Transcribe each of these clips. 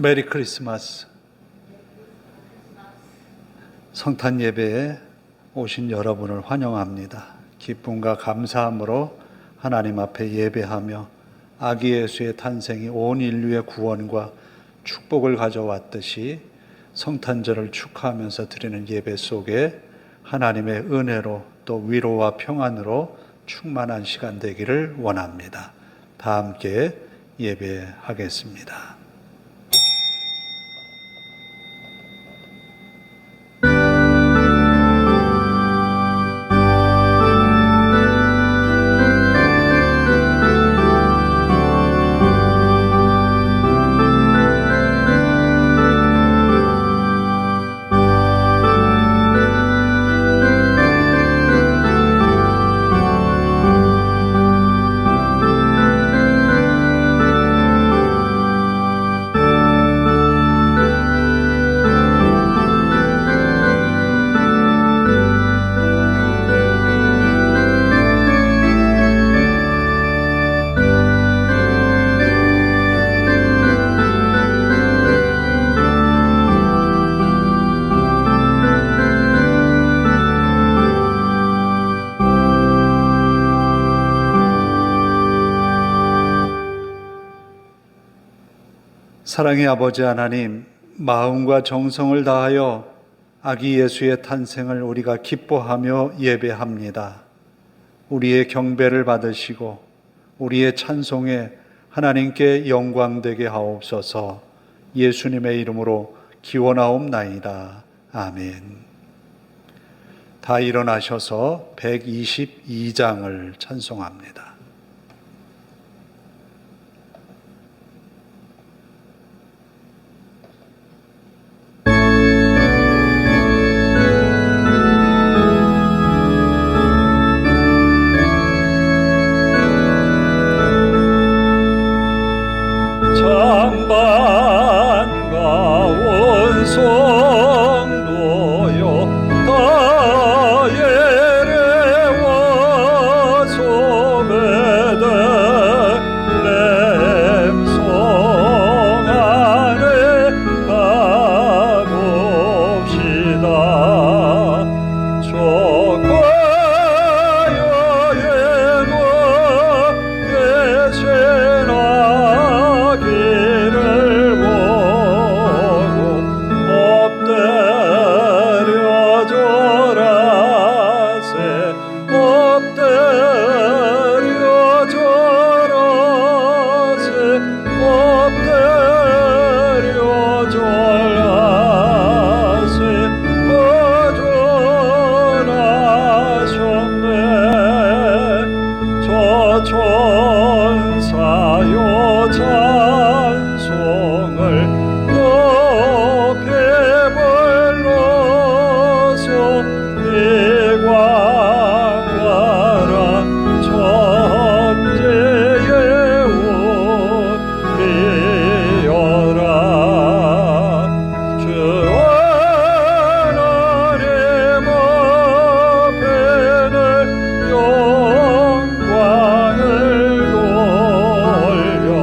메리 크리스마스. 성탄 예배에 오신 여러분을 환영합니다. 기쁨과 감사함으로 하나님 앞에 예배하며 아기 예수의 탄생이 온 인류의 구원과 축복을 가져왔듯이 성탄절을 축하하면서 드리는 예배 속에 하나님의 은혜로 또 위로와 평안으로 충만한 시간 되기를 원합니다. 다 함께 예배하겠습니다. 사랑의 아버지 하나님, 마음과 정성을 다하여 아기 예수의 탄생을 우리가 기뻐하며 예배합니다. 우리의 경배를 받으시고 우리의 찬송에 하나님께 영광되게 하옵소서. 예수님의 이름으로 기원하옵나이다. 아멘. 다 일어나셔서 122장을 찬송합니다. 반가운 성도여 다 예레와 소매대 램성 안에 가봅시다. 조과여의 천사여 찬송을 높이 불러서 이광활한 천지의 우리여라. 주 하나님 앞에는 영광을 돌려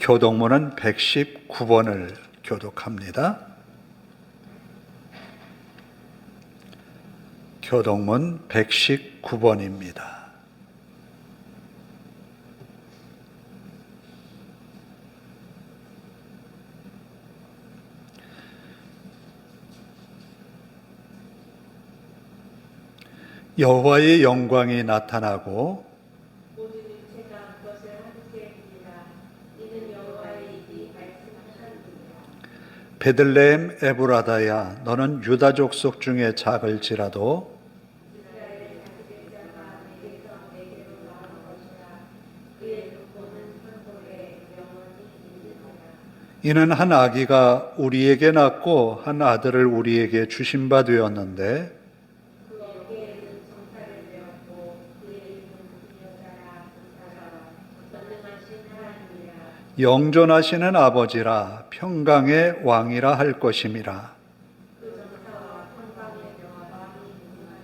교독문은 119번을 교독합니다. 교독문 119번입니다. 여호와의 영광이 나타나고 모든 육체가 그것을 함께합니다. 이는 여호와의 입이 말씀하셨느니라. 베들레헴 에브라다야 너는 유다 족속 중에 작을지라도 이스라엘 다스릴 자가 내게서 내게로 나올 것이라. 그의 눈보는 산골에 영원히 있느니라. 이는 한 아기가 우리에게 낳고 한 아들을 우리에게 주신 바 되었는데 그 어깨에는 정사를 메었고 그의 이름은 여자라 의사라 전능하신 하나님이라. 영존하시는 아버지라 평강의 왕이라 할 것임이라. 그 정사와 평강의 명하가 왕이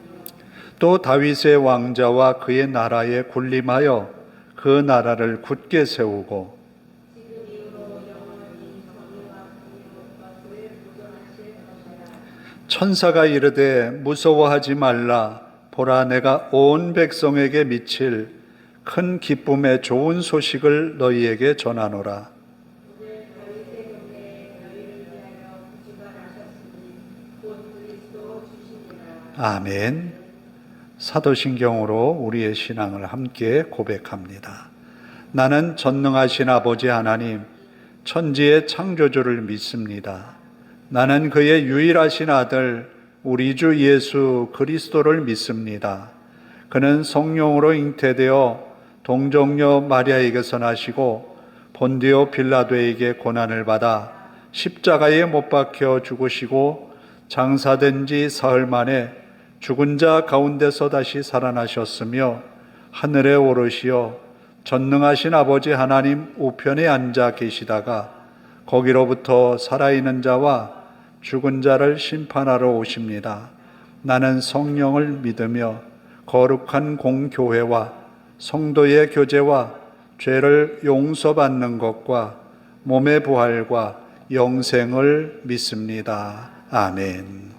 있느니라. 또 다윗의 왕자와 그의 나라에 군림하여 그 나라를 굳게 세우고 지금 이후로 영원히 정의와 공의로부터 그를 보존하실 것이라. 천사가 이르되 무서워하지 말라. 보라 내가 온 백성에게 미칠 큰 기쁨의 좋은 소식을 너희에게 전하노라. 오늘 다윗의 동네에 너희를 위하여 구주가 나셨으니 곧 그리스도 주시니라. 아멘. 사도신경으로 우리의 신앙을 함께 고백합니다. 나는 전능하신 아버지 하나님, 천지의 창조주를 믿습니다. 나는 그의 유일하신 아들, 우리 주 예수 그리스도를 믿습니다. 그는 성령으로 잉태되어 동정녀 마리아에게서 나시고 본디오 빌라도에게 고난을 받아 십자가에 못 박혀 죽으시고 장사된 지 사흘 만에 죽은 자 가운데서 다시 살아나셨으며 하늘에 오르시어 전능하신 아버지 하나님 우편에 앉아 계시다가 거기로부터 살아있는 자와 죽은 자를 심판하러 오십니다. 나는 성령을 믿으며 거룩한 공교회와 성도의 교제와 죄를 용서받는 것과 몸의 부활과 영생을 믿습니다. 아멘.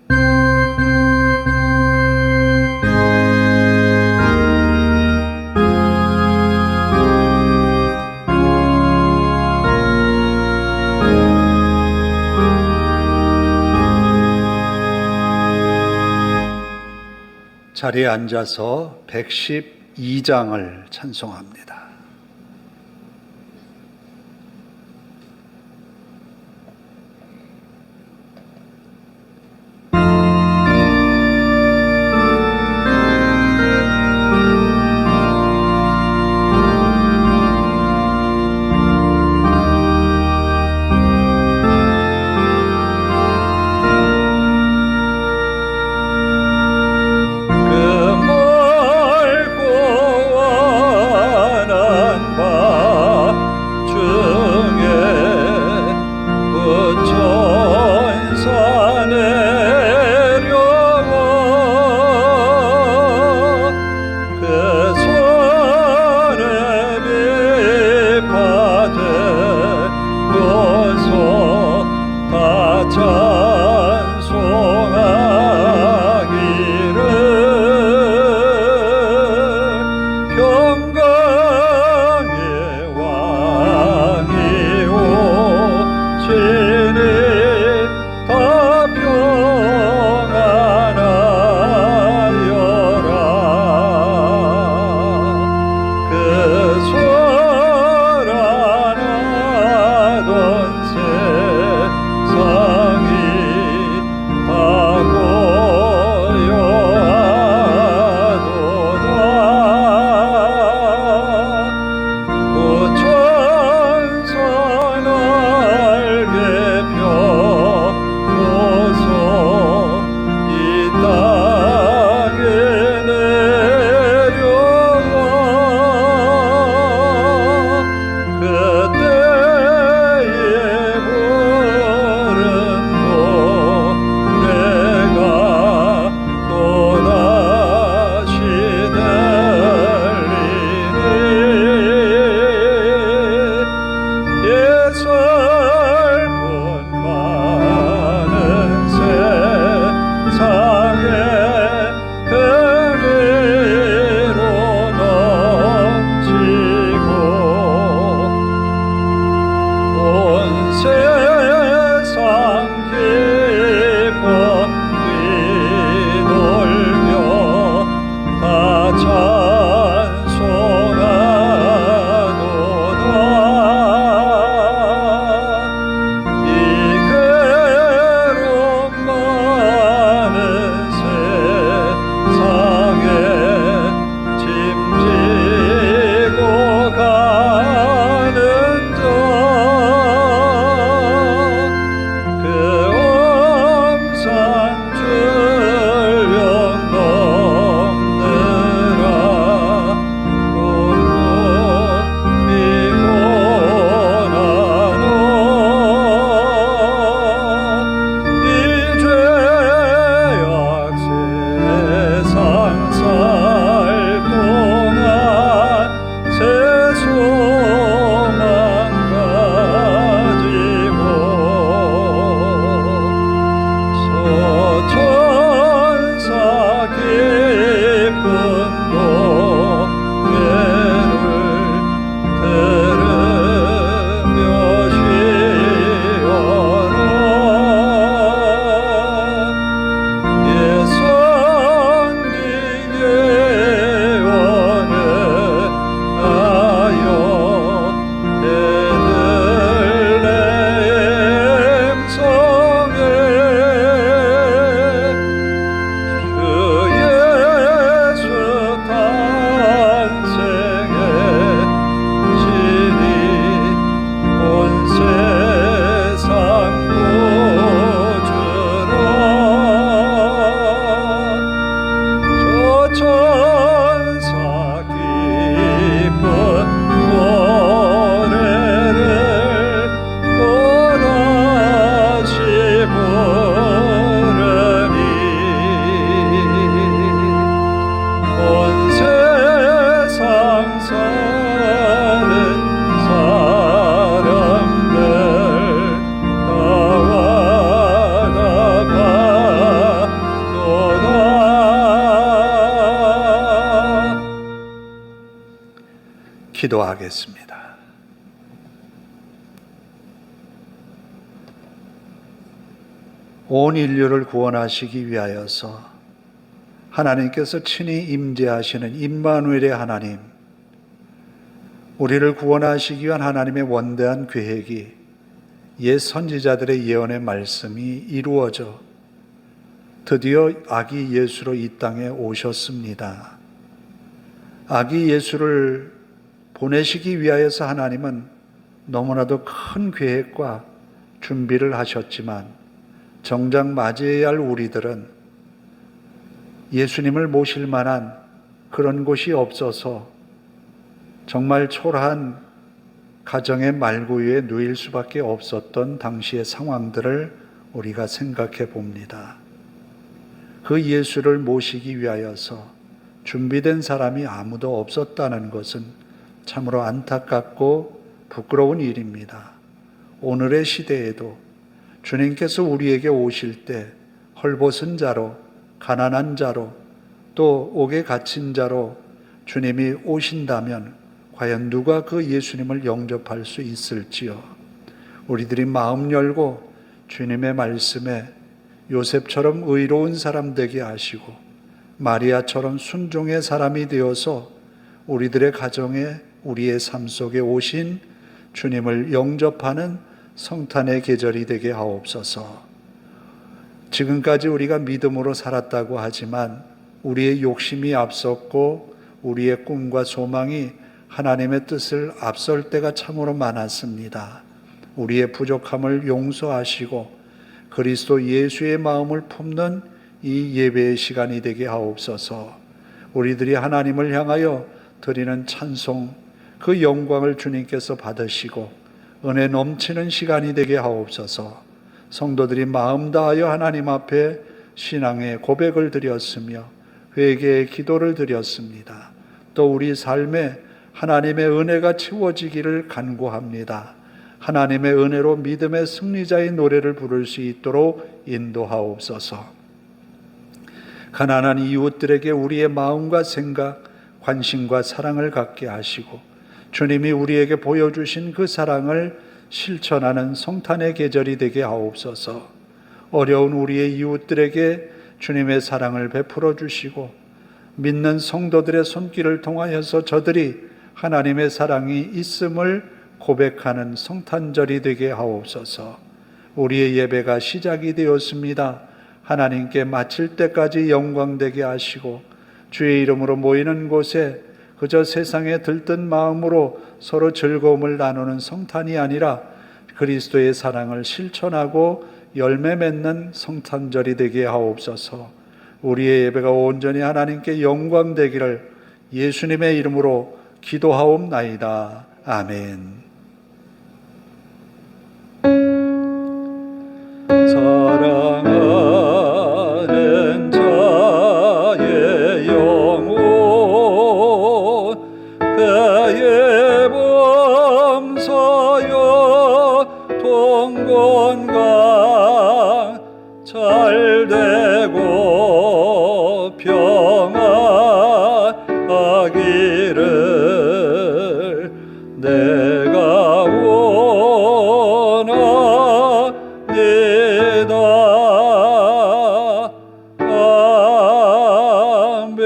자리에 앉아서 112장을 찬송합니다. 그 멀고 그 위로 넘치고 온 세상 기뻐 뛰놀며 다 찬송하도다. 이 괴로움 많은 세상에 짐지고 가는 자 그 엄산 줄령 넘느라 이 죄악 세상 살 동안 새 소망 가지고 서천사 기쁜 노래를 들으며 쉬어라. 예선지 예원을 하여 베들레헴 성에 주 예수 탄생에 진이 온 세상 구주라. 저 천사 기쁜 노래를 또다시 부르니 온 세상 사는 사람들 나와나 봐도다. 기도하겠습니다. 온 인류를 구원하시기 위하여서 하나님께서 친히 임재하시는 임마누엘의 하나님, 우리를 구원하시기 위한 하나님의 원대한 계획이 옛 선지자들의 예언의 말씀이 이루어져 드디어 아기 예수로 이 땅에 오셨습니다. 아기 예수를 보내시기 위하여서 하나님은 너무나도 큰 계획과 준비를 하셨지만 정작 맞이해야 할 우리들은 예수님을 모실 만한 그런 곳이 없어서 정말 초라한 가정의 말구유에 누일 수밖에 없었던 당시의 상황들을 우리가 생각해 봅니다. 그 예수를 모시기 위하여서 준비된 사람이 아무도 없었다는 것은 참으로 안타깝고 부끄러운 일입니다. 오늘의 시대에도 주님께서 우리에게 오실 때 헐벗은 자로, 가난한 자로, 또 옥에 갇힌 자로 주님이 오신다면 과연 누가 그 예수님을 영접할 수 있을지요? 우리들이 마음 열고 주님의 말씀에 요셉처럼 의로운 사람 되게 하시고 마리아처럼 순종의 사람이 되어서 우리들의 가정에, 우리의 삶 속에 오신 주님을 영접하는 성탄의 계절이 되게 하옵소서. 지금까지 우리가 믿음으로 살았다고 하지만 우리의 욕심이 앞섰고 우리의 꿈과 소망이 하나님의 뜻을 앞설 때가 참으로 많았습니다. 우리의 부족함을 용서하시고 그리스도 예수의 마음을 품는 이 예배의 시간이 되게 하옵소서. 우리들이 하나님을 향하여 드리는 찬송, 그 영광을 주님께서 받으시고 은혜 넘치는 시간이 되게 하옵소서. 성도들이 마음 다하여 하나님 앞에 신앙의 고백을 드렸으며 회개의 기도를 드렸습니다. 또 우리 삶에 하나님의 은혜가 채워지기를 간구합니다. 하나님의 은혜로 믿음의 승리자의 노래를 부를 수 있도록 인도하옵소서. 가난한 이웃들에게 우리의 마음과 생각, 관심과 사랑을 갖게 하시고 주님이 우리에게 보여주신 그 사랑을 실천하는 성탄의 계절이 되게 하옵소서. 어려운 우리의 이웃들에게 주님의 사랑을 베풀어 주시고 믿는 성도들의 손길을 통하여서 저들이 하나님의 사랑이 있음을 고백하는 성탄절이 되게 하옵소서. 우리의 예배가 시작이 되었습니다. 하나님께 마칠 때까지 영광되게 하시고 주의 이름으로 모이는 곳에 그저 세상에 들뜬 마음으로 서로 즐거움을 나누는 성탄이 아니라 그리스도의 사랑을 실천하고 열매 맺는 성탄절이 되게 하옵소서. 우리의 예배가 온전히 하나님께 영광되기를 예수님의 이름으로 기도하옵나이다. 아멘. 사랑하는 자의 영혼 그의 범사여 동건강 잘되고 평안하기를 내가 원합니다. 아멘.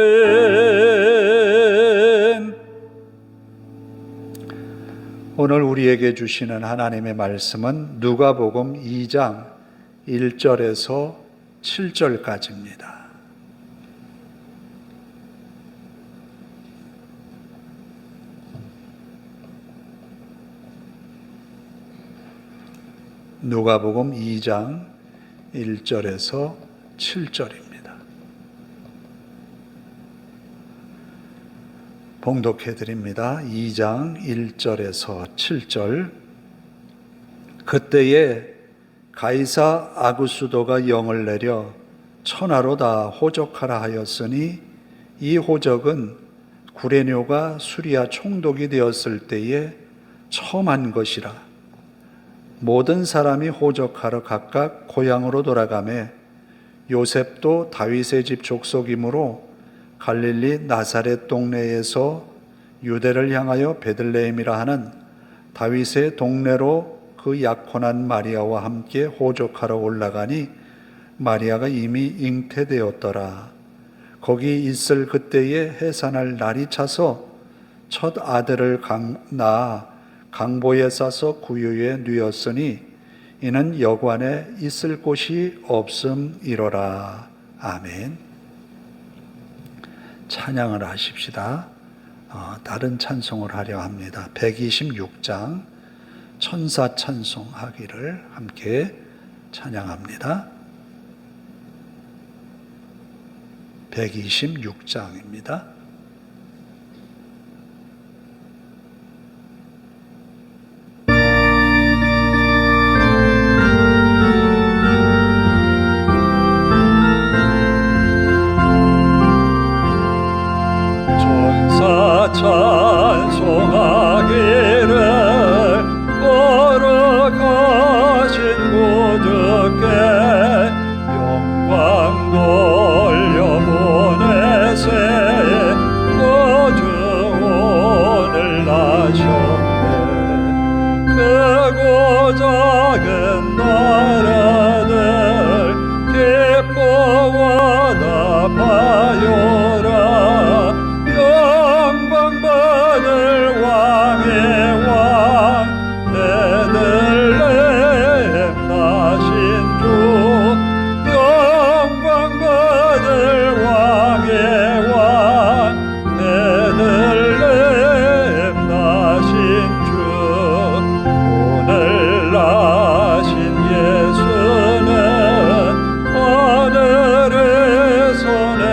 오늘 우리에게 주시는 하나님의 말씀은 누가복음 2장 1절에서 7절까지입니다. 누가복음 2장 1절에서 7절입니다. 봉독해 드립니다. 2장 1절에서 7절. 그때에 가이사 아구수도가 영을 내려 천하로 다 호적하라 하였으니 이 호적은 구레뇨가 수리아 총독이 되었을 때에 처음 한 것이라. 모든 사람이 호적하러 각각 고향으로 돌아가매 요셉도 다윗의 집 족속이므로 갈릴리 나사렛 동네에서 유대를 향하여 베들레헴이라 하는 다윗의 동네로 그 약혼한 마리아와 함께 호적하러 올라가니 마리아가 이미 잉태되었더라. 거기 있을 그때에 해산할 날이 차서 첫 아들을 낳아 강보에 싸서 구유에 뉘었으니 이는 여관에 있을 곳이 없음이로라. 아멘. 찬양을 하십시다. 다른 찬송을 하려 합니다. 126장 천사 찬송하기를 함께 찬양합니다. 126장입니다. 찬송하기를 걸어가신 구주께 영광 돌려보내세 구주원을 나셨네. 크고 작은 나라들 기뻐하다 바요라. 받을 왕의 왕 베들레헴 나신 주 영광 받을 왕의 왕 베들레헴 나신 주 오늘 나신 예수는 하늘의 손에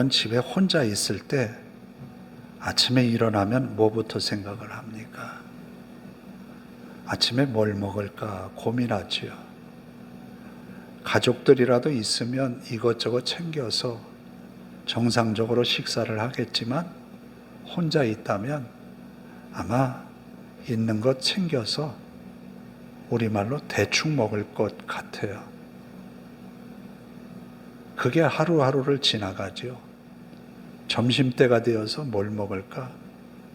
여러분 집에 혼자 있을 때 아침에 일어나면 뭐부터 생각을 합니까? 아침에 뭘 먹을까 고민하지요. 가족들이라도 있으면 이것저것 챙겨서 정상적으로 식사를 하겠지만 혼자 있다면 아마 있는 것 챙겨서 우리말로 대충 먹을 것 같아요. 그게 하루하루를 지나가죠. 점심때가 되어서 뭘 먹을까?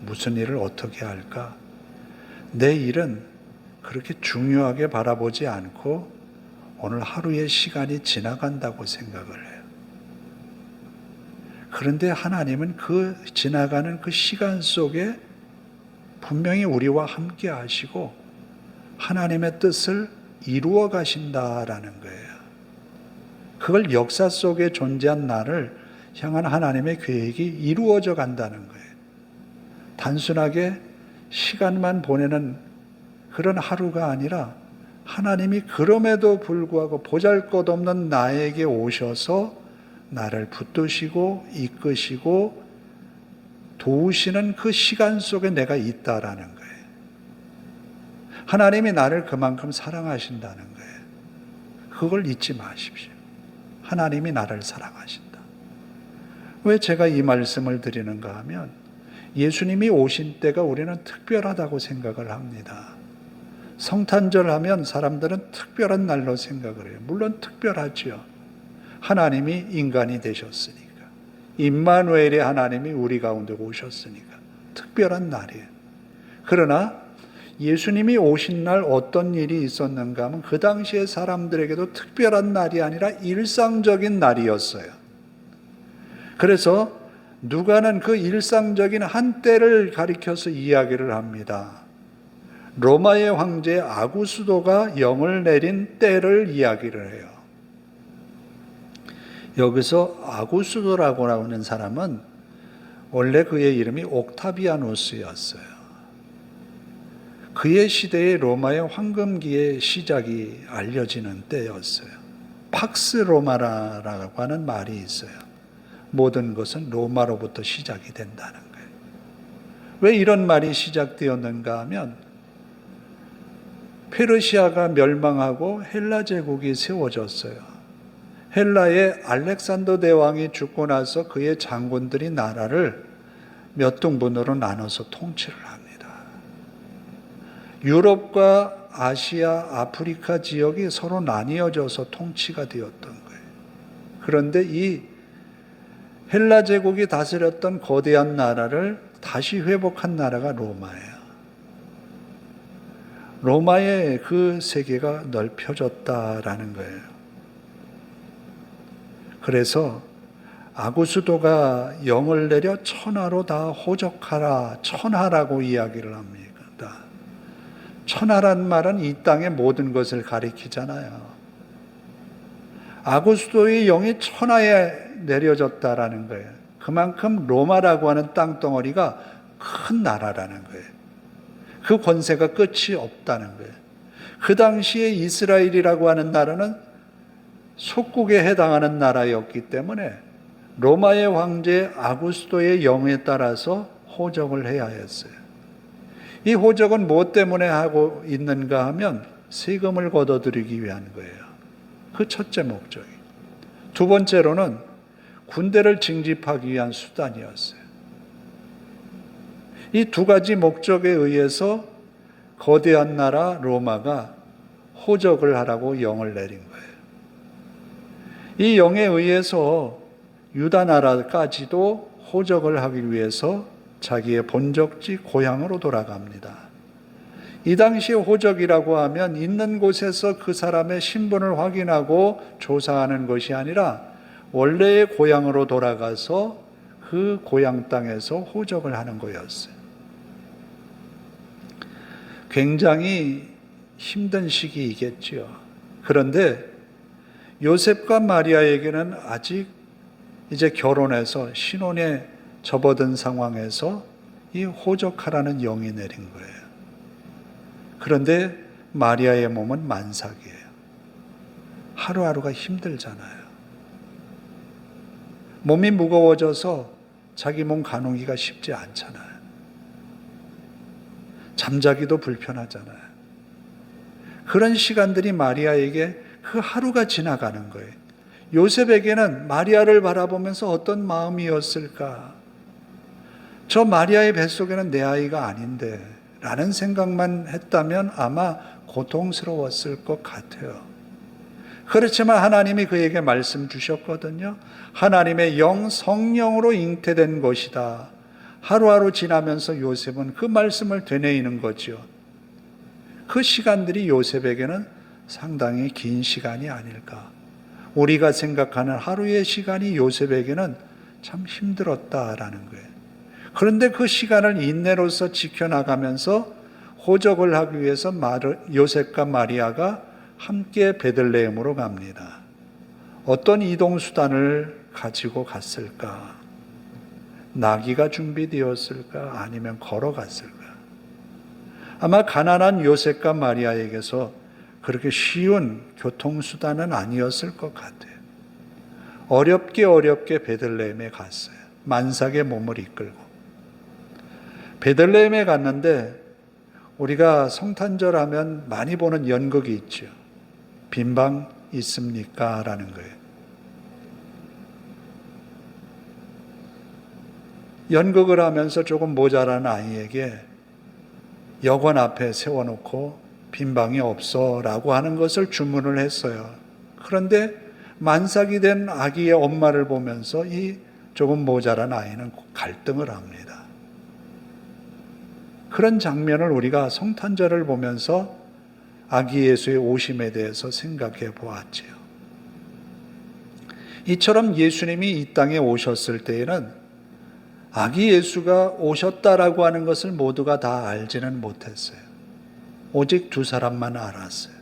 무슨 일을 어떻게 할까? 내 일은 그렇게 중요하게 바라보지 않고 오늘 하루의 시간이 지나간다고 생각을 해요. 그런데 하나님은 그 지나가는 그 시간 속에 분명히 우리와 함께 하시고 하나님의 뜻을 이루어 가신다라는 거예요. 그걸 역사 속에 존재한 나를 향한 하나님의 계획이 이루어져 간다는 거예요. 단순하게 시간만 보내는 그런 하루가 아니라 하나님이 그럼에도 불구하고 보잘것없는 나에게 오셔서 나를 붙드시고 이끄시고 도우시는 그 시간 속에 내가 있다라는 거예요. 하나님이 나를 그만큼 사랑하신다는 거예요. 그걸 잊지 마십시오. 하나님이 나를 사랑하신다. 왜 제가 이 말씀을 드리는가 하면 예수님이 오신 때가 우리는 특별하다고 생각을 합니다. 성탄절 하면 사람들은 특별한 날로 생각을 해요. 물론 특별하죠. 하나님이 인간이 되셨으니까. 임마누엘의 하나님이 우리 가운데 오셨으니까 특별한 날이에요. 그러나 예수님이 오신 날 어떤 일이 있었는가 하면 그 당시의 사람들에게도 특별한 날이 아니라 일상적인 날이었어요. 그래서 누가는 그 일상적인 한때를 가리켜서 이야기를 합니다. 로마의 황제 아구스도가 영을 내린 때를 이야기를 해요. 여기서 아구스도라고 하는 사람은 원래 그의 이름이 옥타비아누스였어요. 그의 시대에 로마의 황금기의 시작이 알려지는 때였어요. 팍스 로마라고 하는 말이 있어요. 모든 것은 로마로부터 시작이 된다는 거예요. 왜 이런 말이 시작되었는가 하면 페르시아가 멸망하고 헬라 제국이 세워졌어요. 헬라의 알렉산더 대왕이 죽고 나서 그의 장군들이 나라를 몇 등분으로 나눠서 통치를 합니다. 유럽과 아시아, 아프리카 지역이 서로 나뉘어져서 통치가 되었던 거예요. 그런데 이 헬라 제국이 다스렸던 거대한 나라를 다시 회복한 나라가 로마예요. 로마의 그 세계가 넓혀졌다라는 거예요. 그래서 아구스도가 영을 내려 천하로 다 호적하라, 천하라고 이야기를 합니다. 천하란 말은 이 땅의 모든 것을 가리키잖아요. 아구스도의 영이 천하에 내려졌다라는 거예요. 그만큼 로마라고 하는 땅덩어리가 큰 나라라는 거예요. 그 권세가 끝이 없다는 거예요. 그 당시에 이스라엘이라고 하는 나라는 속국에 해당하는 나라였기 때문에 로마의 황제 아구스도의 영에 따라서 호적을 해야 했어요. 이 호적은 무엇 때문에 하고 있는가 하면 세금을 걷어들이기 위한 거예요. 그 첫째 목적이. 두 번째로는 군대를 징집하기 위한 수단이었어요. 이 두 가지 목적에 의해서 거대한 나라 로마가 호적을 하라고 영을 내린 거예요. 이 영에 의해서 유다 나라까지도 호적을 하기 위해서 자기의 본적지 고향으로 돌아갑니다. 이 당시에 호적이라고 하면 있는 곳에서 그 사람의 신분을 확인하고 조사하는 것이 아니라 원래의 고향으로 돌아가서 그 고향 땅에서 호적을 하는 거였어요. 굉장히 힘든 시기이겠지요. 그런데 요셉과 마리아에게는 아직 이제 결혼해서 신혼에 접어든 상황에서 이 호적하라는 영이 내린 거예요. 그런데 마리아의 몸은 만삭이에요. 하루하루가 힘들잖아요. 몸이 무거워져서 자기 몸 가누기가 쉽지 않잖아요. 잠자기도 불편하잖아요. 그런 시간들이 마리아에게 그 하루가 지나가는 거예요. 요셉에게는 마리아를 바라보면서 어떤 마음이었을까? 저 마리아의 뱃속에는 내 아이가 아닌데 라는 생각만 했다면 아마 고통스러웠을 것 같아요. 그렇지만 하나님이 그에게 말씀 주셨거든요. 하나님의 영 성령으로 잉태된 것이다. 하루하루 지나면서 요셉은 그 말씀을 되뇌이는 거죠. 그 시간들이 요셉에게는 상당히 긴 시간이 아닐까. 우리가 생각하는 하루의 시간이 요셉에게는 참 힘들었다라는 거예요. 그런데 그 시간을 인내로서 지켜나가면서 호적을 하기 위해서 요셉과 마리아가 함께 베들레헴으로 갑니다. 어떤 이동수단을 가지고 갔을까? 나귀가 준비되었을까? 아니면 걸어갔을까? 아마 가난한 요셉과 마리아에게서 그렇게 쉬운 교통수단은 아니었을 것 같아요. 어렵게 베들레헴에 갔어요. 만삭의 몸을 이끌고. 베들레헴에 갔는데 우리가 성탄절 하면 많이 보는 연극이 있죠. 빈방 있습니까? 라는 거예요. 연극을 하면서 조금 모자란 아이에게 여관 앞에 세워놓고 빈방이 없어 라고 하는 것을 주문을 했어요. 그런데 만삭이 된 아기의 엄마를 보면서 이 조금 모자란 아이는 갈등을 합니다. 그런 장면을 우리가 성탄절을 보면서 아기 예수의 오심에 대해서 생각해 보았지요. 이처럼 예수님이 이 땅에 오셨을 때에는 아기 예수가 오셨다라고 하는 것을 모두가 다 알지는 못했어요. 오직 두 사람만 알았어요.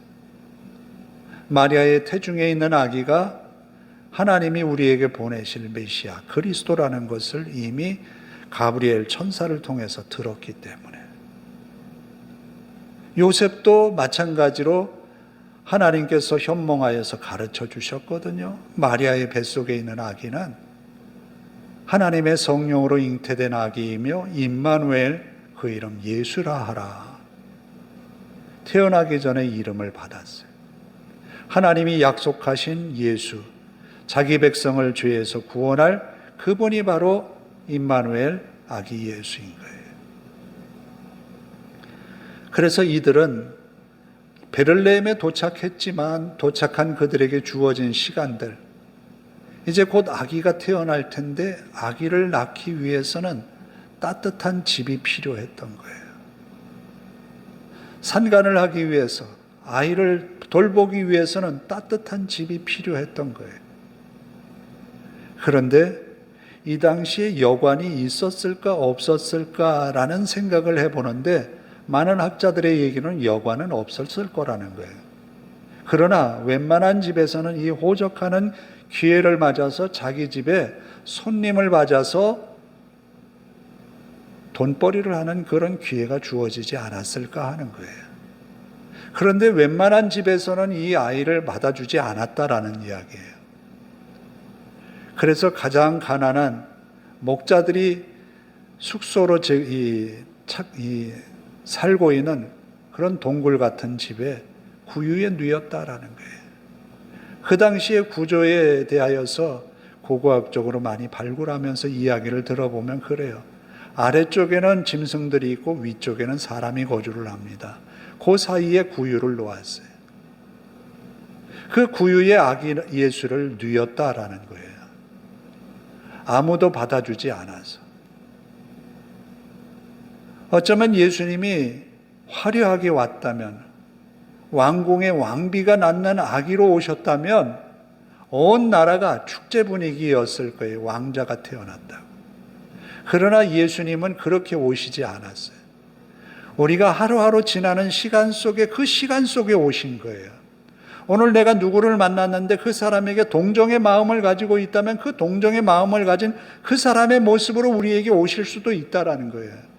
마리아의 태중에 있는 아기가 하나님이 우리에게 보내실 메시아 그리스도라는 것을 이미 가브리엘 천사를 통해서 들었기 때문에, 요셉도 마찬가지로 하나님께서 현몽하여서 가르쳐 주셨거든요. 마리아의 뱃속에 있는 아기는 하나님의 성령으로 잉태된 아기이며 임마누엘, 그 이름 예수라 하라. 태어나기 전에 이름을 받았어요. 하나님이 약속하신 예수, 자기 백성을 죄에서 구원할 그분이 바로 임마누엘, 아기 예수인 거예요. 그래서 이들은 베들레헴에 도착했지만 도착한 그들에게 주어진 시간들, 이제 곧 아기가 태어날 텐데 아기를 낳기 위해서는 따뜻한 집이 필요했던 거예요. 산간을 하기 위해서, 아이를 돌보기 위해서는 따뜻한 집이 필요했던 거예요. 그런데 이 당시에 여관이 있었을까 없었을까라는 생각을 해보는데 많은 학자들의 얘기는 여관은 없었을 거라는 거예요. 그러나 웬만한 집에서는 이 호적하는 기회를 맞아서 자기 집에 손님을 맞아서 돈벌이를 하는 그런 기회가 주어지지 않았을까 하는 거예요. 그런데 웬만한 집에서는 이 아이를 받아주지 않았다라는 이야기예요. 그래서 가장 가난한 목자들이 숙소로 살고 있는 그런 동굴 같은 집에 구유에 누였다라는 거예요. 그 당시의 구조에 대하여서 고고학적으로 많이 발굴하면서 이야기를 들어보면 그래요. 아래쪽에는 짐승들이 있고 위쪽에는 사람이 거주를 합니다. 그 사이에 구유를 놓았어요. 그 구유에 아기 예수를 누였다라는 거예요. 아무도 받아주지 않아서. 어쩌면 예수님이 화려하게 왔다면, 왕궁의 왕비가 낳는 아기로 오셨다면 온 나라가 축제 분위기였을 거예요. 왕자가 태어났다고. 그러나 예수님은 그렇게 오시지 않았어요. 우리가 하루하루 지나는 시간 속에, 그 시간 속에 오신 거예요. 오늘 내가 누구를 만났는데 그 사람에게 동정의 마음을 가지고 있다면 그 동정의 마음을 가진 그 사람의 모습으로 우리에게 오실 수도 있다라는 거예요.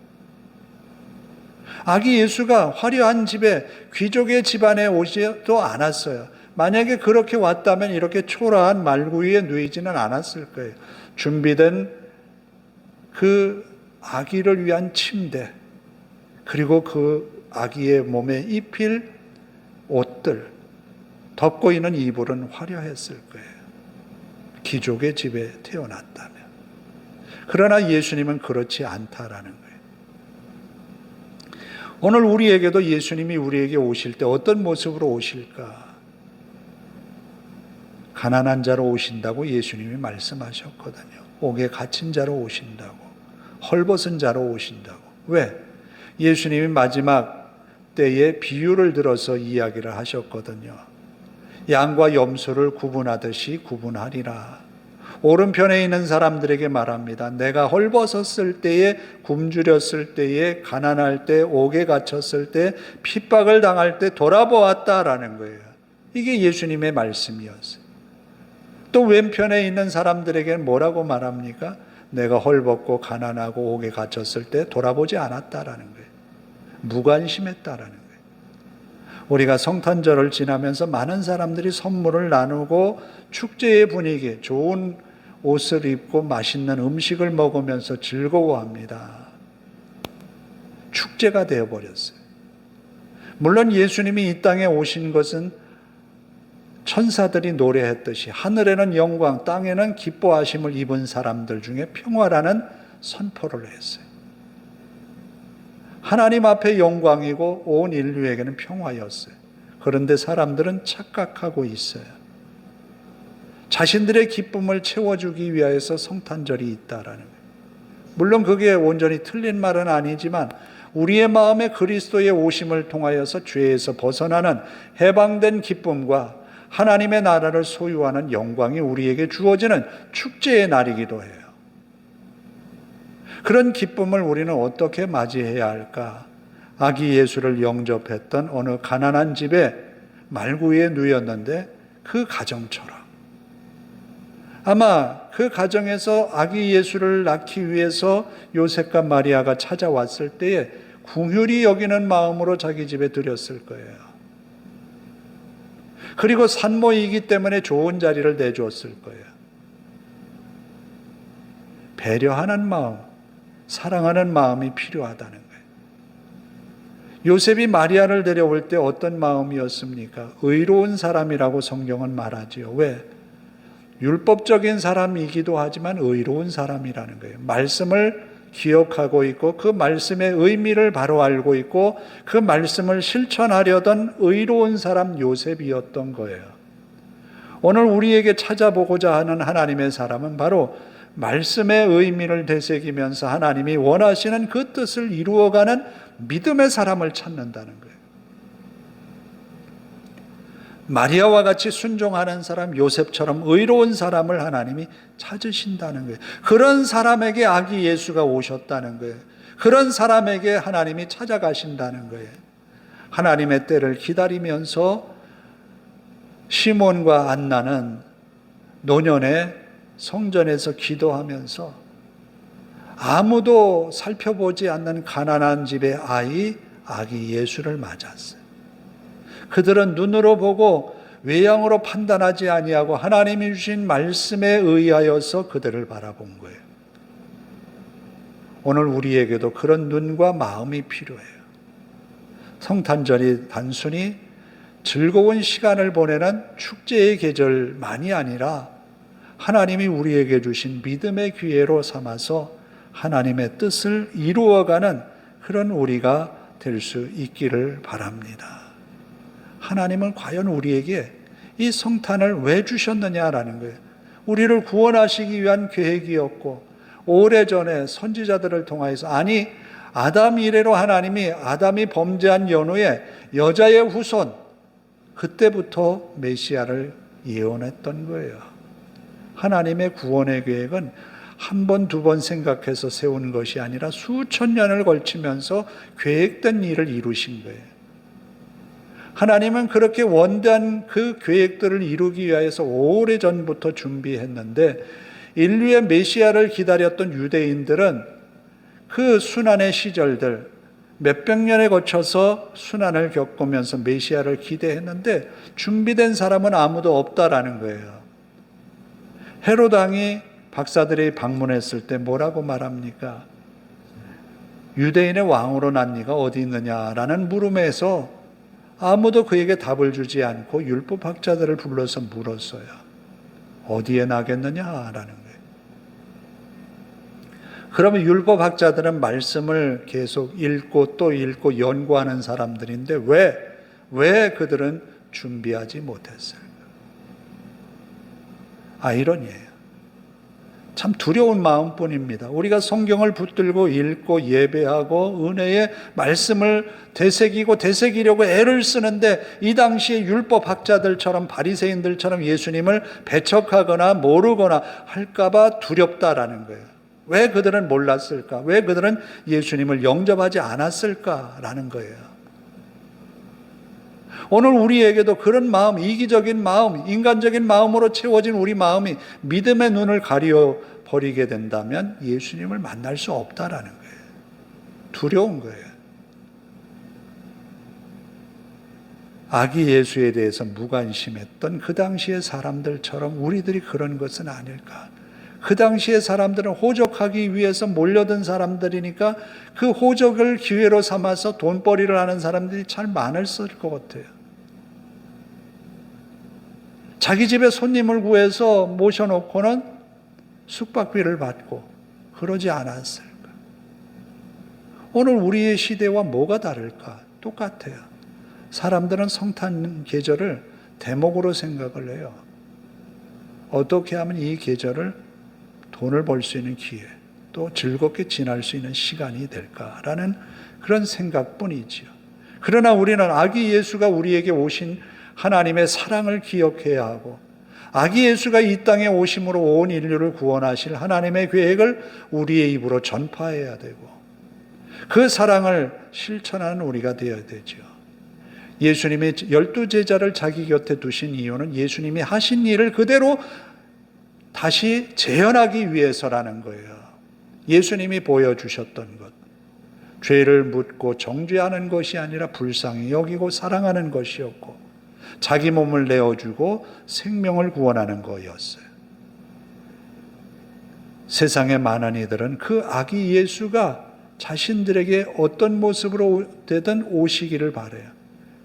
아기 예수가 화려한 집에, 귀족의 집안에 오지도 않았어요. 만약에 그렇게 왔다면 이렇게 초라한 말구이에 누이지는 않았을 거예요. 준비된 그 아기를 위한 침대, 그리고 그 아기의 몸에 입힐 옷들, 덮고 있는 이불은 화려했을 거예요. 귀족의 집에 태어났다면. 그러나 예수님은 그렇지 않다라는 거예요. 오늘 우리에게도 예수님이 우리에게 오실 때 어떤 모습으로 오실까? 가난한 자로 오신다고 예수님이 말씀하셨거든요. 옥에 갇힌 자로 오신다고, 헐벗은 자로 오신다고. 왜? 예수님이 마지막 때에 비유를 들어서 이야기를 하셨거든요. 양과 염소를 구분하듯이 구분하리라. 오른편에 있는 사람들에게 말합니다. 내가 헐벗었을 때에, 굶주렸을 때에, 가난할 때, 옥에 갇혔을 때, 핍박을 당할 때 돌아보았다라는 거예요. 이게 예수님의 말씀이었어요. 또 왼편에 있는 사람들에게는 뭐라고 말합니까? 내가 헐벗고 가난하고 옥에 갇혔을 때 돌아보지 않았다라는 거예요. 무관심했다라는 거예요. 우리가 성탄절을 지나면서 많은 사람들이 선물을 나누고 축제의 분위기, 좋은 옷을 입고 맛있는 음식을 먹으면서 즐거워합니다. 축제가 되어버렸어요. 물론 예수님이 이 땅에 오신 것은 천사들이 노래했듯이 하늘에는 영광, 땅에는 기뻐하심을 입은 사람들 중에 평화라는 선포를 했어요. 하나님 앞에 영광이고 온 인류에게는 평화였어요. 그런데 사람들은 착각하고 있어요. 자신들의 기쁨을 채워주기 위해서 성탄절이 있다라는 거예요. 물론 그게 온전히 틀린 말은 아니지만 우리의 마음에 그리스도의 오심을 통하여서 죄에서 벗어나는 해방된 기쁨과 하나님의 나라를 소유하는 영광이 우리에게 주어지는 축제의 날이기도 해요. 그런 기쁨을 우리는 어떻게 맞이해야 할까? 아기 예수를 영접했던 어느 가난한 집에 말구이에 누였는데 그 가정처럼 아마 그 가정에서 아기 예수를 낳기 위해서 요셉과 마리아가 찾아왔을 때에 긍휼히 여기는 마음으로 자기 집에 들였을 거예요. 그리고 산모이기 때문에 좋은 자리를 내주었을 거예요. 배려하는 마음, 사랑하는 마음이 필요하다는 거예요. 요셉이 마리아를 데려올 때 어떤 마음이었습니까? 의로운 사람이라고 성경은 말하지요. 왜? 율법적인 사람이기도 하지만 의로운 사람이라는 거예요. 말씀을 기억하고 있고 그 말씀의 의미를 바로 알고 있고 그 말씀을 실천하려던 의로운 사람 요셉이었던 거예요. 오늘 우리에게 찾아보고자 하는 하나님의 사람은 바로 말씀의 의미를 되새기면서 하나님이 원하시는 그 뜻을 이루어가는 믿음의 사람을 찾는다는 거예요. 마리아와 같이 순종하는 사람, 요셉처럼 의로운 사람을 하나님이 찾으신다는 거예요. 그런 사람에게 아기 예수가 오셨다는 거예요. 그런 사람에게 하나님이 찾아가신다는 거예요. 하나님의 때를 기다리면서 시몬과 안나는 노년에 성전에서 기도하면서 아무도 살펴보지 않는 가난한 집의 아기 예수를 맞았어요. 그들은 눈으로 보고 외양으로 판단하지 아니하고 하나님이 주신 말씀에 의하여서 그들을 바라본 거예요. 오늘 우리에게도 그런 눈과 마음이 필요해요. 성탄절이 단순히 즐거운 시간을 보내는 축제의 계절만이 아니라 하나님이 우리에게 주신 믿음의 기회로 삼아서 하나님의 뜻을 이루어가는 그런 우리가 될 수 있기를 바랍니다. 하나님은 과연 우리에게 이 성탄을 왜 주셨느냐라는 거예요. 우리를 구원하시기 위한 계획이었고 오래전에 선지자들을 통하여서 아담 이래로 하나님이 아담이 범죄한 연후에 여자의 후손 그때부터 메시아를 예언했던 거예요. 하나님의 구원의 계획은 한 번, 두 번 생각해서 세운 것이 아니라 수천 년을 걸치면서 계획된 일을 이루신 거예요. 하나님은 그렇게 원대한 그 계획들을 이루기 위해서 오래전부터 준비했는데 인류의 메시아를 기다렸던 유대인들은 그 순환의 시절들, 몇백 년에 거쳐서 순환을 겪으면서 메시아를 기대했는데 준비된 사람은 아무도 없다라는 거예요. 헤롯 왕이 박사들이 방문했을 때 뭐라고 말합니까? 유대인의 왕으로 난 네가 어디 있느냐라는 물음에서 아무도 그에게 답을 주지 않고 율법학자들을 불러서 물었어요. 어디에 나겠느냐라는 거예요. 그러면 율법학자들은 말씀을 계속 읽고 또 읽고 연구하는 사람들인데 왜 그들은 준비하지 못했을까? 아이러니예요. 참 두려운 마음뿐입니다. 우리가 성경을 붙들고 읽고 예배하고 은혜의 말씀을 되새기려고 애를 쓰는데 이 당시에 율법학자들처럼 바리새인들처럼 예수님을 배척하거나 모르거나 할까봐 두렵다라는 거예요. 왜 그들은 몰랐을까? 왜 그들은 예수님을 영접하지 않았을까라는 거예요. 오늘 우리에게도 그런 마음, 이기적인 마음, 인간적인 마음으로 채워진 우리 마음이 믿음의 눈을 가려 버리게 된다면 예수님을 만날 수 없다라는 거예요. 두려운 거예요. 아기 예수에 대해서 무관심했던 그 당시의 사람들처럼 우리들이 그런 것은 아닐까? 그 당시의 사람들은 호적하기 위해서 몰려든 사람들이니까 그 호적을 기회로 삼아서 돈벌이를 하는 사람들이 참 많았을 것 같아요. 자기 집에 손님을 구해서 모셔놓고는 숙박비를 받고 그러지 않았을까? 오늘 우리의 시대와 뭐가 다를까? 똑같아요. 사람들은 성탄 계절을 대목으로 생각을 해요. 어떻게 하면 이 계절을 돈을 벌 수 있는 기회, 또 즐겁게 지날 수 있는 시간이 될까라는 그런 생각뿐이지요. 그러나 우리는 아기 예수가 우리에게 오신 하나님의 사랑을 기억해야 하고 아기 예수가 이 땅에 오심으로 온 인류를 구원하실 하나님의 계획을 우리의 입으로 전파해야 되고 그 사랑을 실천하는 우리가 되어야 되죠. 예수님이 12제자를 자기 곁에 두신 이유는 예수님이 하신 일을 그대로 다시 재현하기 위해서라는 거예요. 예수님이 보여주셨던 것, 죄를 묻고 정죄하는 것이 아니라 불쌍히 여기고 사랑하는 것이었고 자기 몸을 내어주고 생명을 구원하는 거였어요. 세상의 많은 이들은 그 아기 예수가 자신들에게 어떤 모습으로 되든 오시기를 바라요.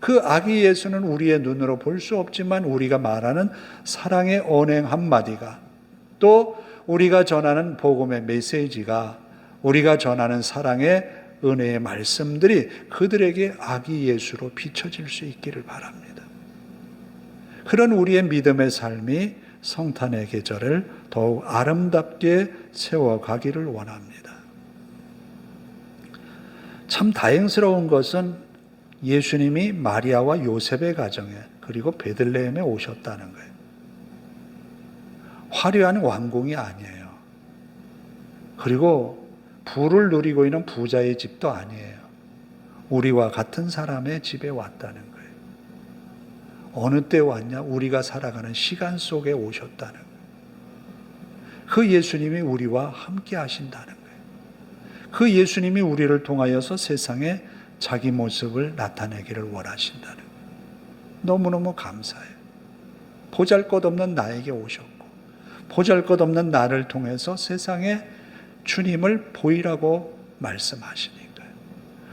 그 아기 예수는 우리의 눈으로 볼 수 없지만 우리가 말하는 사랑의 언행 한마디가 또 우리가 전하는 복음의 메시지가 우리가 전하는 사랑의 은혜의 말씀들이 그들에게 아기 예수로 비춰질 수 있기를 바랍니다. 그런 우리의 믿음의 삶이 성탄의 계절을 더욱 아름답게 세워가기를 원합니다. 참 다행스러운 것은 예수님이 마리아와 요셉의 가정에 그리고 베들레헴에 오셨다는 거예요. 화려한 왕궁이 아니에요. 그리고 부를 누리고 있는 부자의 집도 아니에요. 우리와 같은 사람의 집에 왔다는 거예요. 어느 때 왔냐? 우리가 살아가는 시간 속에 오셨다는 거예요. 그 예수님이 우리와 함께 하신다는 거예요. 그 예수님이 우리를 통하여서 세상에 자기 모습을 나타내기를 원하신다는 거예요. 너무너무 감사해요. 보잘것없는 나에게 오셨고 보잘것없는 나를 통해서 세상에 주님을 보이라고 말씀하시니까요.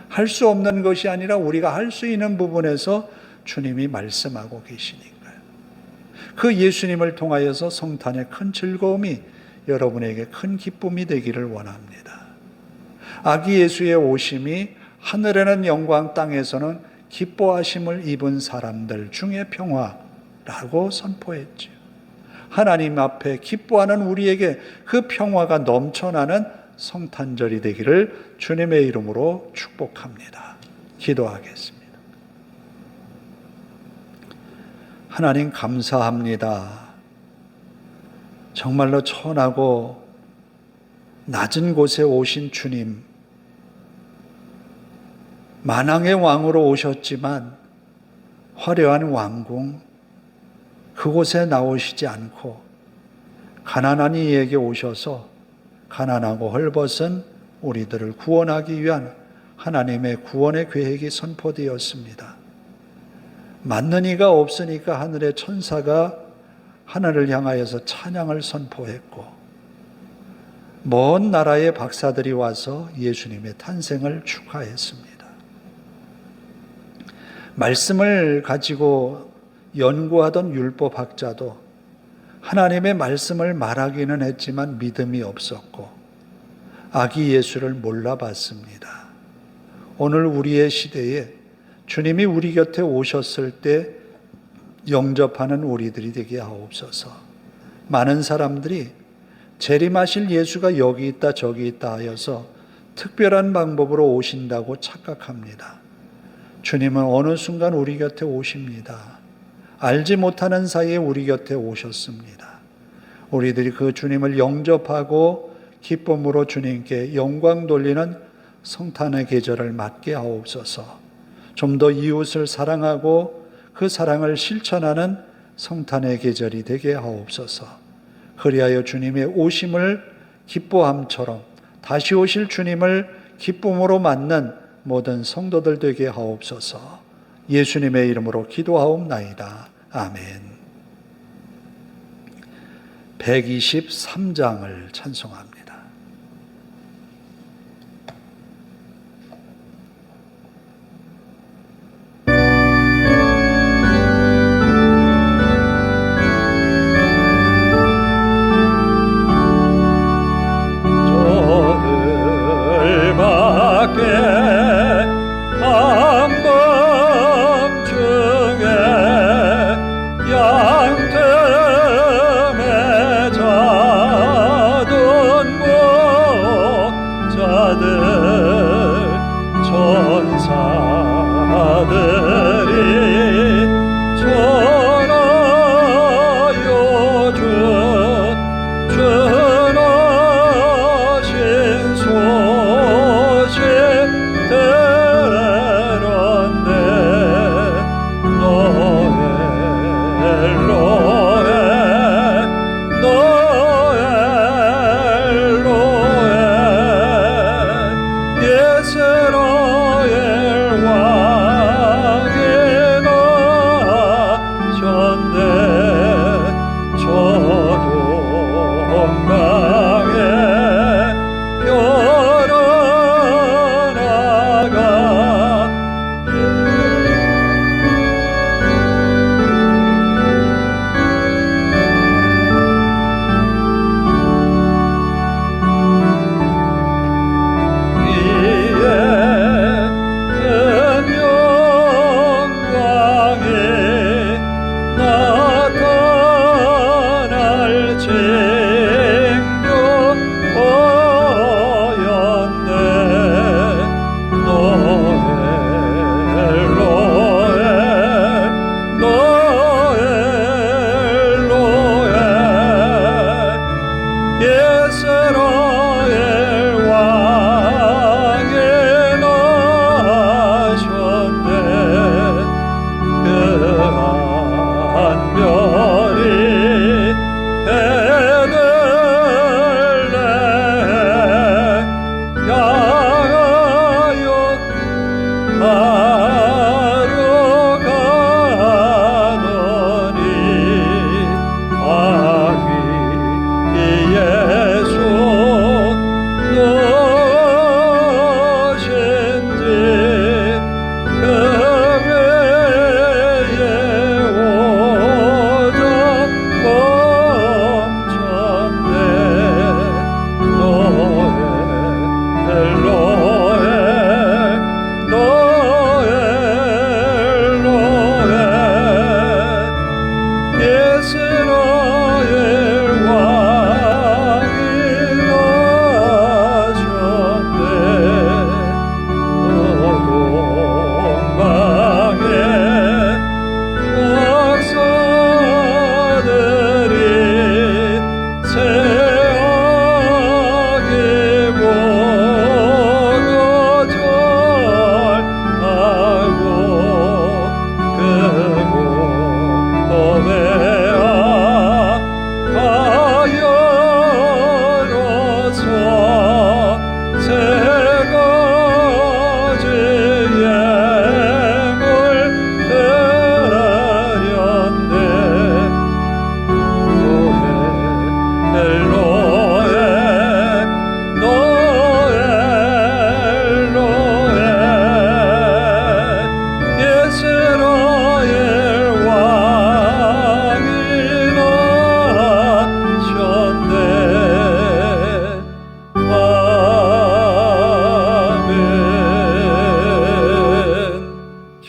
할 수 없는 것이 아니라 우리가 할 수 있는 부분에서 주님이 말씀하고 계시니까요. 그 예수님을 통하여서 성탄의 큰 즐거움이 여러분에게 큰 기쁨이 되기를 원합니다. 아기 예수의 오심이 하늘에는 영광 땅에서는 기뻐하심을 입은 사람들 중에 평화라고 선포했죠. 하나님 앞에 기뻐하는 우리에게 그 평화가 넘쳐나는 성탄절이 되기를 주님의 이름으로 축복합니다. 기도하겠습니다. 하나님 감사합니다. 정말로 천하고 낮은 곳에 오신 주님, 만왕의 왕으로 오셨지만 화려한 왕궁, 그곳에 나오시지 않고 가난한 이에게 오셔서 가난하고 헐벗은 우리들을 구원하기 위한 하나님의 구원의 계획이 선포되었습니다. 맞는 이가 없으니까 하늘의 천사가 하늘을 향하여서 찬양을 선포했고, 먼 나라의 박사들이 와서 예수님의 탄생을 축하했습니다. 말씀을 가지고 연구하던 율법학자도 하나님의 말씀을 말하기는 했지만 믿음이 없었고 아기 예수를 몰라봤습니다. 오늘 우리의 시대에 주님이 우리 곁에 오셨을 때 영접하는 우리들이 되게 하옵소서. 많은 사람들이 재림하실 예수가 여기 있다 저기 있다 하여서 특별한 방법으로 오신다고 착각합니다. 주님은 어느 순간 우리 곁에 오십니다. 알지 못하는 사이에 우리 곁에 오셨습니다. 우리들이 그 주님을 영접하고 기쁨으로 주님께 영광 돌리는 성탄의 계절을 맞게 하옵소서. 좀 더 이웃을 사랑하고 그 사랑을 실천하는 성탄의 계절이 되게 하옵소서. 그리하여 주님의 오심을 기뻐함처럼 다시 오실 주님을 기쁨으로 맞는 모든 성도들 되게 하옵소서. 예수님의 이름으로 기도하옵나이다. 아멘. 123장을 찬송합니다. 이스라엘 왕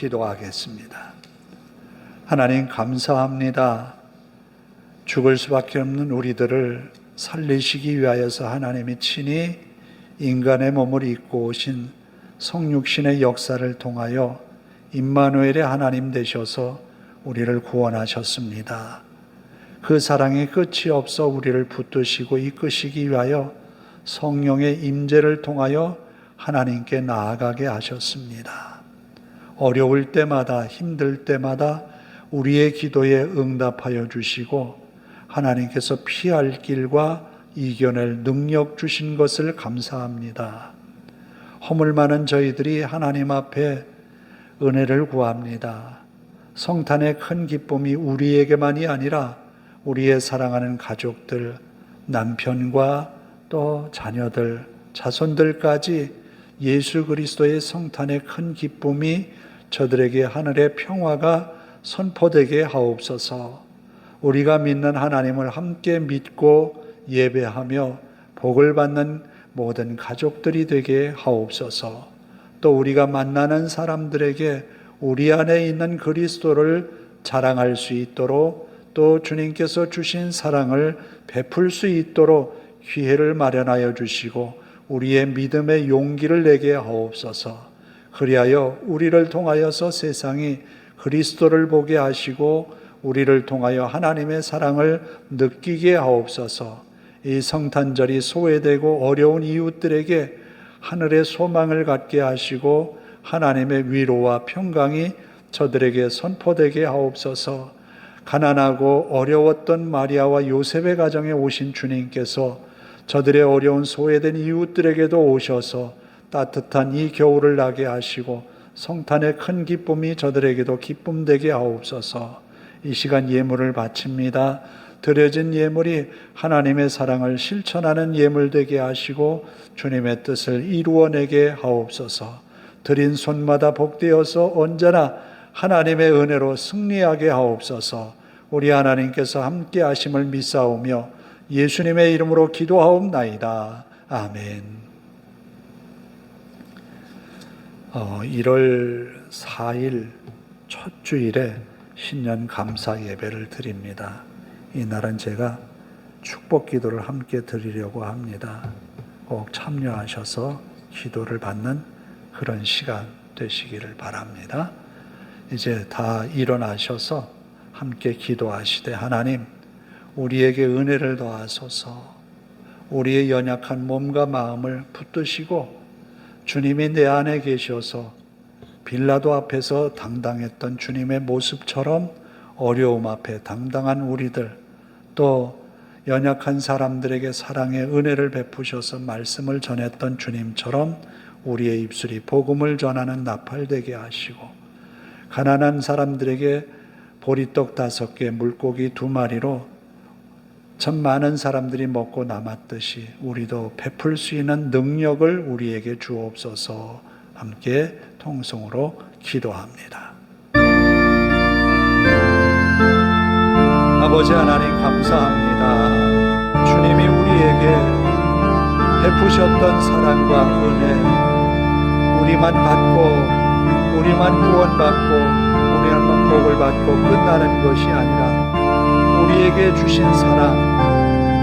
기도하겠습니다. 하나님 감사합니다. 죽을 수밖에 없는 우리들을 살리시기 위하여서 하나님이 친히 인간의 몸을 입고 오신 성육신의 역사를 통하여 임마누엘의 하나님 되셔서 우리를 구원하셨습니다. 그 사랑의 끝이 없어 우리를 붙드시고 이끄시기 위하여 성령의 임재를 통하여 하나님께 나아가게 하셨습니다. 어려울 때마다 힘들 때마다 우리의 기도에 응답하여 주시고 하나님께서 피할 길과 이겨낼 능력 주신 것을 감사합니다. 허물 많은 저희들이 하나님 앞에 은혜를 구합니다. 성탄의 큰 기쁨이 우리에게만이 아니라 우리의 사랑하는 가족들, 남편과 또 자녀들, 자손들까지 예수 그리스도의 성탄의 큰 기쁨이 저들에게 하늘의 평화가 선포되게 하옵소서. 우리가 믿는 하나님을 함께 믿고 예배하며 복을 받는 모든 가족들이 되게 하옵소서. 또 우리가 만나는 사람들에게 우리 안에 있는 그리스도를 자랑할 수 있도록 또 주님께서 주신 사랑을 베풀 수 있도록 기회를 마련하여 주시고 우리의 믿음의 용기를 내게 하옵소서. 그리하여 우리를 통하여서 세상이 그리스도를 보게 하시고 우리를 통하여 하나님의 사랑을 느끼게 하옵소서. 이 성탄절이 소외되고 어려운 이웃들에게 하늘의 소망을 갖게 하시고 하나님의 위로와 평강이 저들에게 선포되게 하옵소서. 가난하고 어려웠던 마리아와 요셉의 가정에 오신 주님께서 저들의 어려운 소외된 이웃들에게도 오셔서 따뜻한 이 겨울을 나게 하시고 성탄의 큰 기쁨이 저들에게도 기쁨 되게 하옵소서. 이 시간 예물을 바칩니다. 드려진 예물이 하나님의 사랑을 실천하는 예물 되게 하시고 주님의 뜻을 이루어내게 하옵소서. 드린 손마다 복되어서 언제나 하나님의 은혜로 승리하게 하옵소서. 우리 하나님께서 함께 하심을 믿사오며 예수님의 이름으로 기도하옵나이다. 아멘. 1월 4일 첫 주일에 신년 감사 예배를 드립니다. 이날은 제가 축복 기도를 함께 드리려고 합니다. 꼭 참여하셔서 기도를 받는 그런 시간 되시기를 바랍니다. 이제 다 일어나셔서 함께 기도하시되 하나님 우리에게 은혜를 더하소서. 우리의 연약한 몸과 마음을 붙드시고 주님이 내 안에 계셔서 빌라도 앞에서 당당했던 주님의 모습처럼 어려움 앞에 당당한 우리들, 또 연약한 사람들에게 사랑의 은혜를 베푸셔서 말씀을 전했던 주님처럼 우리의 입술이 복음을 전하는 나팔되게 하시고 가난한 사람들에게 보리떡 5개, 물고기 2마리로 참 많은 사람들이 먹고 남았듯이 우리도 베풀 수 있는 능력을 우리에게 주옵소서. 함께 통성으로 기도합니다. 아버지 하나님 감사합니다. 주님이 우리에게 베푸셨던 사랑과 은혜, 우리만 받고 우리만 구원받고 우리만 복을 받고 끝나는 것이 아니라 우리에게 주신 사랑,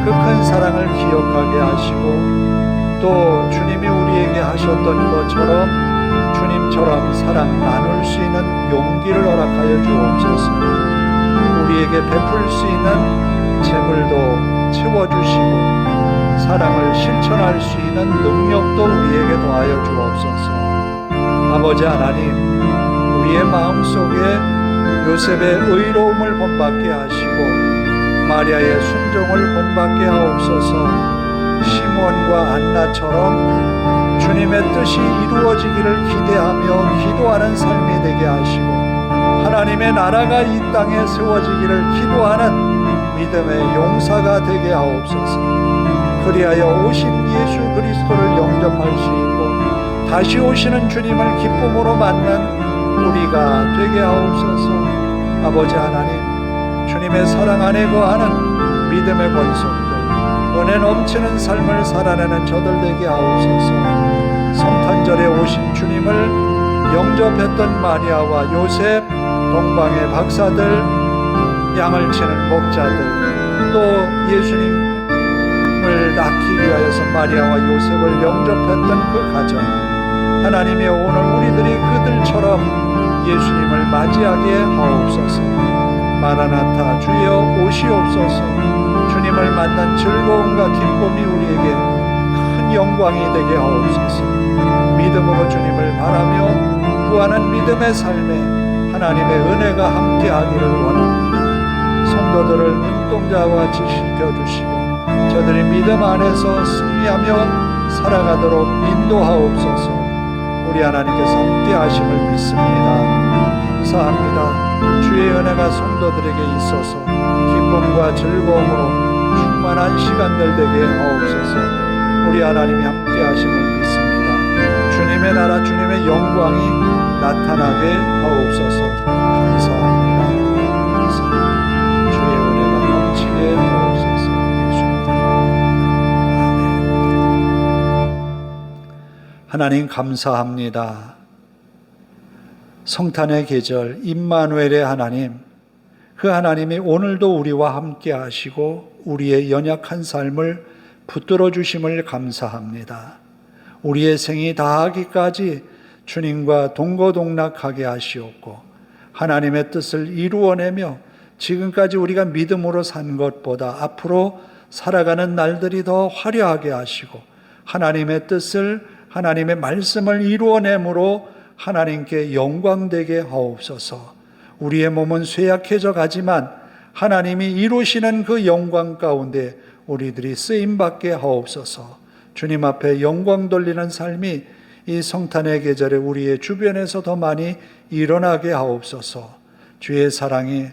그 큰 사랑을 기억하게 하시고 또 주님이 우리에게 하셨던 것처럼 주님처럼 사랑 나눌 수 있는 용기를 허락하여 주옵소서. 우리에게 베풀 수 있는 재물도 채워주시고 사랑을 실천할 수 있는 능력도 우리에게 더하여 주옵소서. 아버지 하나님, 우리의 마음속에 요셉의 의로움을 본받게 하시고 마리아의 순종을 본받게 하옵소서. 시몬과 안나처럼 주님의 뜻이 이루어지기를 기대하며 기도하는 삶이 되게 하시고 하나님의 나라가 이 땅에 세워지기를 기도하는 믿음의 용사가 되게 하옵소서. 그리하여 오신 예수 그리스도를 영접할 수 있고 다시 오시는 주님을 기쁨으로 만난 우리가 되게 하옵소서. 아버지 하나님, 주님의 사랑 안에 거하는 믿음의 권속들, 은혜 넘치는 삶을 살아내는 저들 되게 하옵소서. 성탄절에 오신 주님을 영접했던 마리아와 요셉, 동방의 박사들, 양을 치는 목자들, 또 예수님을 낳기 위하여서 마리아와 요셉을 영접했던 그 가정, 하나님이 오늘 우리들이 그들처럼 예수님을 맞이하게 하옵소서. 마라나타, 주여 오시옵소서. 주님을 만난 즐거움과 기쁨이 우리에게 큰 영광이 되게 하옵소서. 믿음으로 주님을 바라며 구하는 믿음의 삶에 하나님의 은혜가 함께하기를 원합니다. 성도들을 눈동자와 같이 지켜주시고 저들이 믿음 안에서 승리하며 살아가도록 인도하옵소서. 우리 하나님께서 함께 하심을 믿습니다. 감사합니다. 주의 은혜가 성도들에게 있어서 기쁨과 즐거움으로 충만한 시간들 되게 하옵소서. 우리 하나님이 함께 하심을 믿습니다. 주님의 나라, 주님의 영광이 나타나게 하옵소서. 감사합니다. 감사합니다. 주의 은혜가 넘치게 하옵소서. 예수님. 아멘. 하나님 감사합니다. 성탄의 계절 임마누엘의 하나님, 그 하나님이 오늘도 우리와 함께 하시고 우리의 연약한 삶을 붙들어 주심을 감사합니다. 우리의 생이 다하기까지 주님과 동거동락하게 하시옵고 하나님의 뜻을 이루어내며 지금까지 우리가 믿음으로 산 것보다 앞으로 살아가는 날들이 더 화려하게 하시고 하나님의 뜻을, 하나님의 말씀을 이루어내므로 하나님께 영광되게 하옵소서. 우리의 몸은 쇠약해져 가지만 하나님이 이루시는 그 영광 가운데 우리들이 쓰임받게 하옵소서. 주님 앞에 영광 돌리는 삶이 이 성탄의 계절에 우리의 주변에서 더 많이 일어나게 하옵소서. 주의 사랑이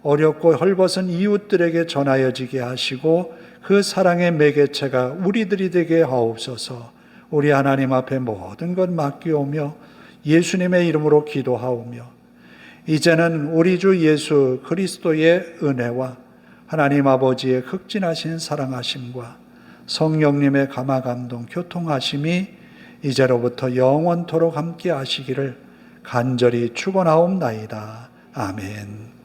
어렵고 헐벗은 이웃들에게 전하여지게 하시고 그 사랑의 매개체가 우리들이 되게 하옵소서. 우리 하나님 앞에 모든 것 맡기오며 예수님의 이름으로 기도하오며 이제는 우리 주 예수 그리스도의 은혜와 하나님 아버지의 극진하신 사랑하심과 성령님의 감화감동 교통하심이 이제로부터 영원토록 함께 하시기를 간절히 축원하옵나이다. 아멘.